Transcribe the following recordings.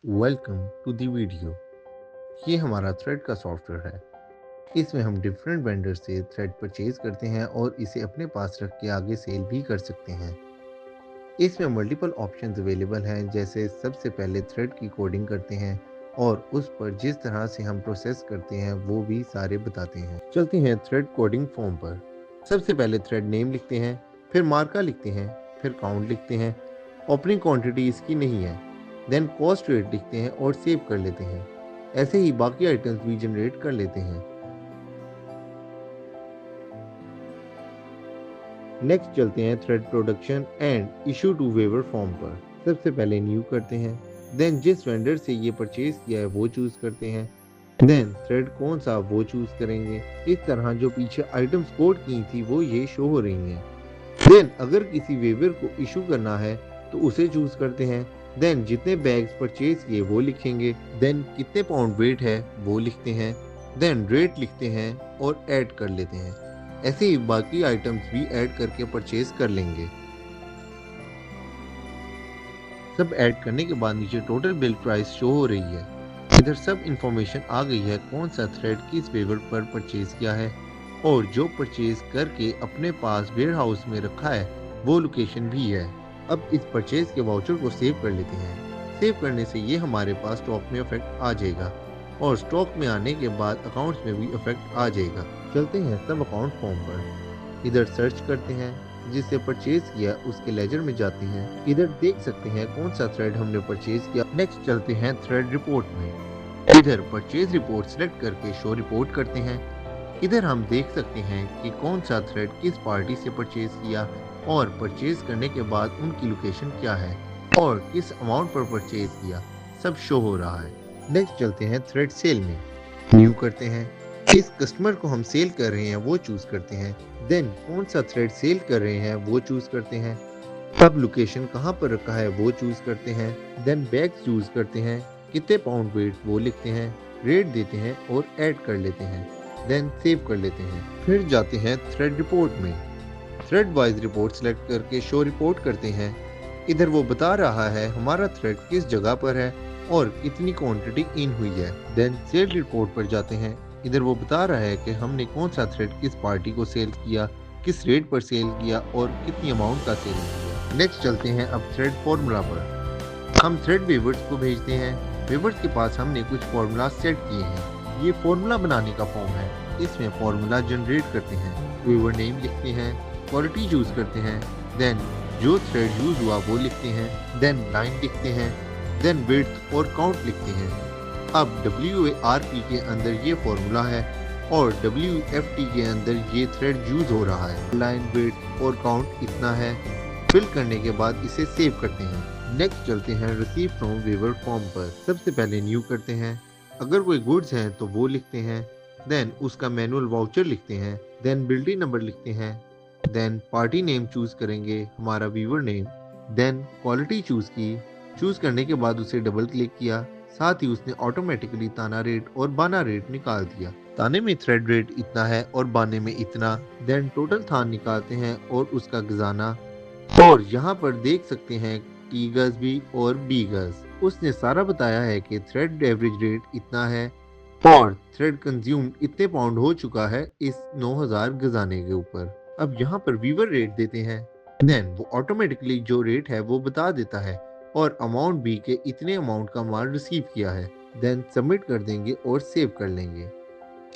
Welcome to the video. ये हमारा thread का सॉफ्टवेयर है। इसमें हम डिफरेंट वेंडर से थ्रेड परचेज करते हैं और इसे अपने पास रख के आगे सेल भी कर सकते हैं। इसमें मल्टीपल ऑप्शंस अवेलेबल हैं, जैसे सबसे पहले थ्रेड की कोडिंग करते हैं और उस पर जिस तरह से हम प्रोसेस करते हैं वो भी सारे बताते हैं। चलते हैं थ्रेड कोडिंग फॉर्म पर। सबसे पहले थ्रेड नेम लिखते हैं, फिर मार्का लिखते हैं, फिर काउंट लिखते हैं। ओपनिंग क्वांटिटी इसकी नहीं है। देन कॉस्ट रेट लिखते हैं और सेव कर लेते हैं। ऐसे ही बाकी आइटम्स भी जनरेट कर लेते हैं। नेक्स्ट चलते हैं thread production and issue to weaver form पर। सबसे पहले न्यू करते हैं, देन जिस वेंडर से ये परचेज किया है वो चूज करते हैं, देन थ्रेड कौन सा वो चूज करेंगे। इस तरह जो पीछे आइटम्स कोड की थी वो ये शो हो रही हैं। देन अगर किसी वेवर को इशू करना है तो उसे चूज करते हैं। देन जितने बैग्स परचेज किए वो लिखेंगे, देन कितने पाउंड वेट है वो लिखते हैं, देन रेट लिखते हैं और ऐड कर लेते हैं। ऐसे ही बाकी आइटम्स भी ऐड करके परचेज कर लेंगे। सब ऐड करने के बाद नीचे टोटल बिल प्राइस शो हो रही है। इधर सब इंफॉर्मेशन आ गई है, कौन सा थ्रेड किस वेवर पर परचेज किया है और जो परचेज करके अपने पास वेयर हाउस में रखा है वो लोकेशन भी है। अब इस परचेज के वाउचर को सेव कर लेते हैं। सेव करने से ये हमारे पास स्टॉक में इफेक्ट आ जाएगा और स्टॉक में आने के बाद अकाउंट्स में भी इफेक्ट आ जाएगा। चलते हैं सब अकाउंट फॉर्म पर। इधर सर्च करते हैं, जिससे परचेज किया उसके लेजर में जाते हैं। इधर देख सकते हैं कौन सा थ्रेड हमने परचेज किया। नेक्स्ट चलते हैं थ्रेड रिपोर्ट में। इधर परचेज रिपोर्ट सिलेक्ट करके शो रिपोर्ट करते हैं। इधर हम देख सकते हैं कि कौन सा थ्रेड किस पार्टी से परचेज किया और परचेज करने के बाद उनकी लोकेशन क्या है और किस अमाउंट पर परचेज किया, सब शो हो रहा है। नेक्स्ट चलते हैं थ्रेड सेल में। न्यू करते हैं, किस कस्टमर को हम सेल कर रहे हैं वो चूज करते हैं। देन कौन सा थ्रेड सेल कर रहे हैं वो चूज करते हैं। अब लोकेशन कहाँ पर रखा है वो चूज करते हैं। देन बैग चूज करते हैं, कितने पाउंड वेट वो लिखते हैं, रेट देते हैं और ऐड कर लेते हैं। देन सेव कर लेते हैं। फिर जाते हैं थ्रेड रिपोर्ट में। थ्रेड वाइज रिपोर्ट सेलेक्ट करके शो रिपोर्ट करते हैं। इधर वो बता रहा है हमारा थ्रेड किस जगह पर है और कितनी क्वांटिटी इन हुई है। देन सेल रिपोर्ट पर जाते हैं। इधर वो बता रहा है कि हमने कौन सा थ्रेड किस पार्टी को सेल किया, किस रेट पर सेल किया और कितनी अमाउंट का सेल किया। नेक्स्ट चलते हैं अब थ्रेड फॉर्मूला पर। हम थ्रेड वेवर्स को भेजते हैं। वेवर्स के पास हमने कुछ फॉर्मूला सेट किए हैं। ये फॉर्मूला बनाने का फॉर्म है। इसमें फॉर्मूला जनरेट करते हैं, वेवर नेम लिखते हैं, क्वालिटी चूज करते हैं, देन जो थ्रेड यूज हुआ वो लिखते हैं, देन लाइन लिखते हैं, देन विड्थ और काउंट लिखते हैं। अब WARP के अंदर ये फॉर्मूला है और WFT के अंदर ये थ्रेड यूज हो रहा है। लाइन विड्थ और काउंट इतना है। फिल करने के बाद इसे सेव करते हैं। नेक्स्ट चलते हैं रिसीव फ्रॉम वेवर फॉर्म पर। सबसे पहले न्यू करते हैं। अगर कोई गुड्स हैं तो वो लिखते हैं, देन उसका मैनुअल वाउचर लिखते हैं, देन बिल्डिंग नंबर लिखते हैं, देन पार्टी नेम चूज करेंगे, हमारा viewer name, then quality choose की। चूज करने के बाद उसे डबल क्लिक किया, साथ ही उसने ऑटोमेटिकली ताना रेट और बाना रेट निकाल दिया। ताने में थ्रेड रेट इतना है और बाने में इतना। देन टोटल थान निकालते हैं और उसका खजाना। और यहाँ पर देख सकते हैं टी गज भी और बी गज। उसने सारा बताया है कि थ्रेड एवरेज रेट इतना है और थ्रेड कंज्यूम इतने पाउंड हो चुका है इस 9000 गजाने के ऊपर। अब यहाँ पर वीवर रेट देते हैं, देन वो ऑटोमेटिकली जो रेट है वो बता देता है और अमाउंट भी के इतने अमाउंट का माल रिसीव किया है। देन सबमिट कर देंगे और सेव कर लेंगे।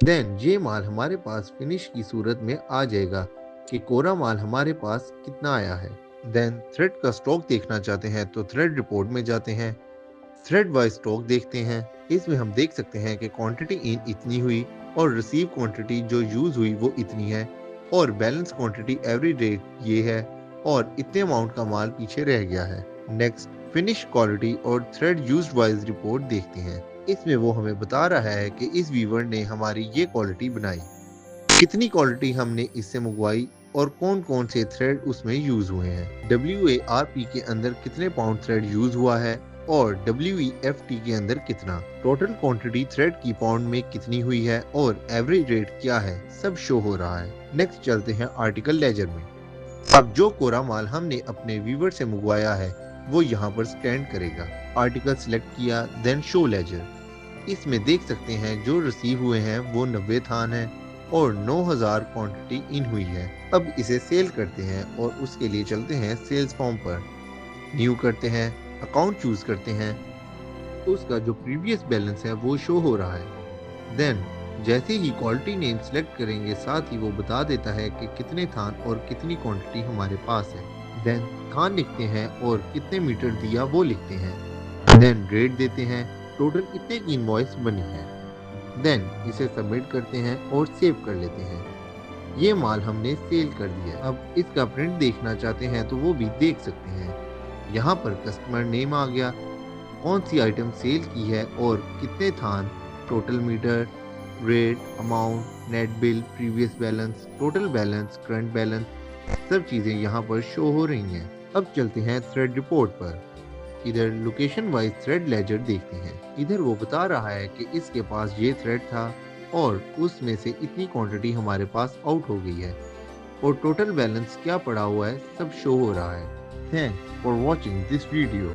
देन ये माल हमारे पास फिनिश की सूरत में आ जाएगा कि कोरा माल हमारे पास कितना आया है। देन थ्रेड का स्टॉक देखना चाहते हैं तो थ्रेड रिपोर्ट में जाते हैं, थ्रेड वाइज स्टॉक देखते हैं। इसमें हम देख सकते हैं कि क्वांटिटी इन इतनी हुई और रिसीव क्वांटिटी जो यूज हुई वो इतनी है और बैलेंस क्वांटिटी एवरेज रेट ये है और इतने अमाउंट का माल पीछे रह गया है। नेक्स्ट फिनिश क्वालिटी और थ्रेड यूज्ड वाइज रिपोर्ट देखते हैं। इसमें वो हमें बता रहा है कि इस वीवर ने हमारी ये क्वालिटी बनाई, कितनी क्वालिटी हमने इससे मंगवाई और कौन कौन से थ्रेड उसमें यूज हुए हैं। WARP के अंदर कितने पाउंड थ्रेड यूज हुआ है और WEFT के अंदर कितना, टोटल क्वांटिटी थ्रेड की पाउंड में कितनी हुई है और एवरेज रेट क्या है, सब शो हो रहा है। नेक्स्ट चलते हैं आर्टिकल लेजर में। अब जो कोरा माल हमने अपने वीवर से मंगवाया है वो यहाँ पर स्टैंड करेगा। आर्टिकल सिलेक्ट किया, देन शो लेजर। इसमें देख सकते हैं जो रिसीव हुए हैं वो 90 थान है और 9000 क्वांटिटी इन हुई है। अब इसे सेल करते हैं और उसके लिए चलते हैं सेल्स फॉर्म पर। न्यू करते हैं, अकाउंट चूज करते हैं, तो उसका जो प्रीवियस बैलेंस है वो शो हो रहा है। देन जैसे ही क्वालिटी नेम सेलेक्ट करेंगे साथ ही वो बता देता है कि कितने थान और कितनी क्वांटिटी हमारे पास है। देन थान लिखते हैं और कितने मीटर दिया वो लिखते हैं। देन रेट देते हैं, टोटल इतने की इनवॉइस बनी है। देन इसे सबमिट करते हैं और सेव कर लेते हैं। ये माल हमने सेल कर दिया। अब इसका प्रिंट देखना चाहते हैं तो वो भी देख सकते हैं। यहाँ पर कस्टमर नेम आ गया, कौन सी आइटम सेल की है और कितने थान, total meter, rate, amount, net bill, previous balance, total balance, current balance, सब चीज़ें यहाँ पर शो हो रही हैं। अब चलते हैं थ्रेड रिपोर्ट पर। इधर लोकेशन वाइज थ्रेड लेजर देखते हैं। इधर वो बता रहा है कि इसके पास ये थ्रेड था और उसमें से इतनी क्वांटिटी हमारे पास आउट हो गई है और टोटल बैलेंस क्या पड़ा हुआ है सब शो हो रहा है। Thanks for watching this video.